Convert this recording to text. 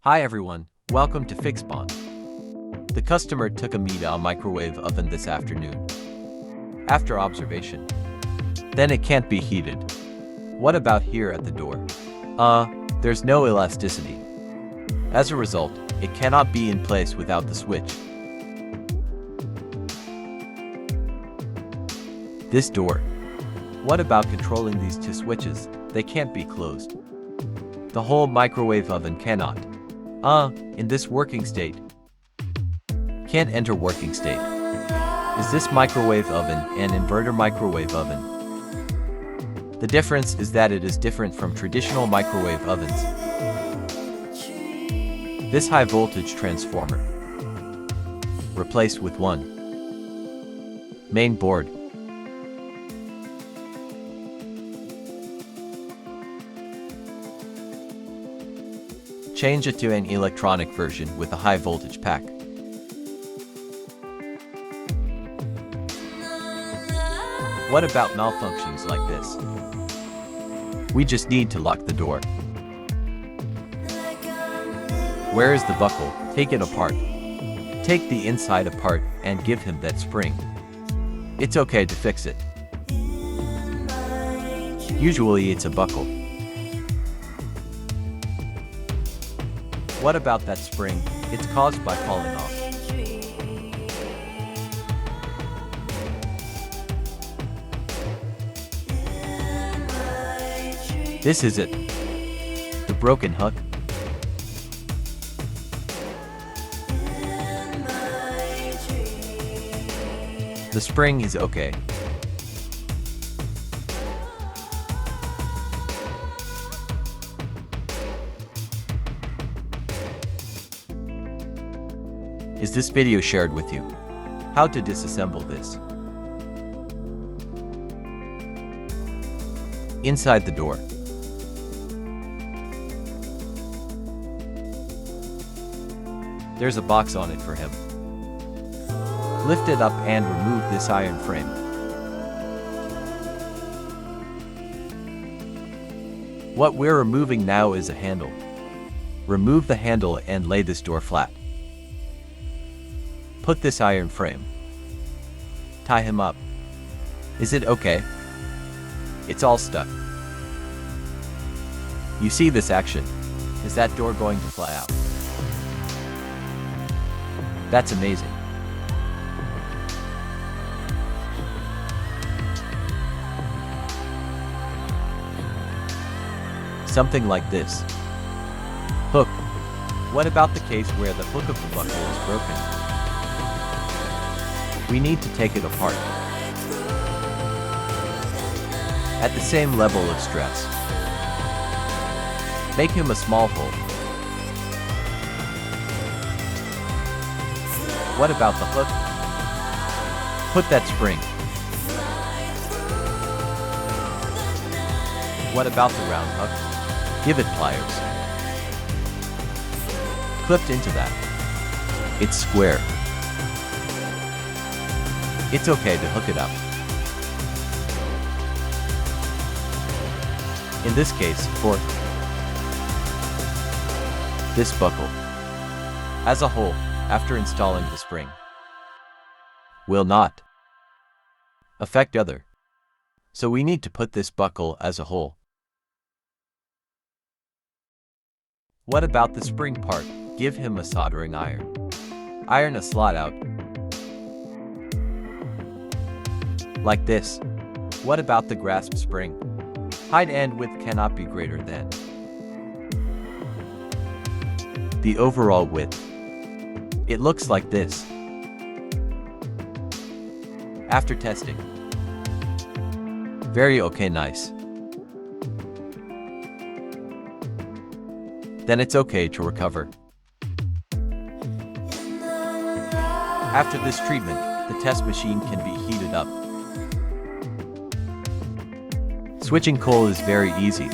Hi everyone, welcome to FixBond. The customer took a meat on microwave oven this afternoon. After observation, then it can't be heated. What about here at the door? There's no elasticity. As a result, it cannot be in place without the switch. This door. What about controlling these two switches? They can't be closed. The whole microwave oven cannot. In this working state. Can't enter working state. Is this microwave oven an inverter microwave oven? The difference is that it is different from traditional microwave ovens. This high voltage transformer. Replaced with one. Main board. Change it to an electronic version with a high voltage pack. What about malfunctions like this? We just need to lock the door. Where is the buckle? Take it apart. Take the inside apart and give him that spring. It's okay to fix it. Usually it's a buckle. What about that spring? It's caused by falling off. This is it. The broken hook. The spring is okay. Is this video shared with you? How to disassemble this? Inside the door. There's a box on it for him. Lift it up and remove this iron frame. What we're removing now is a handle. Remove the handle and lay this door flat. Put this iron frame. Tie him up. Is it okay? It's all stuck. You see this action? Is that door going to fly out? That's amazing. Something like this. Hook. What about the case where the hook of the buckle is broken? We need to take it apart. At the same level of stress. Make him a small hole. What about the hook? Put that spring. What about the round hook? Give it pliers. Clipped into that. It's square. It's okay to hook it up. In this case, for this buckle, as a whole, after installing the spring, will not affect other. So we need to put this buckle as a whole. What about the spring part? Give him a soldering iron. Iron a slot out. Like this. What about the grasp spring? Height and width cannot be greater than the overall width. It looks like this. After testing. Very okay, nice. Then it's okay to recover. After this treatment, the test machine can be heated up. Switching coal is very easy.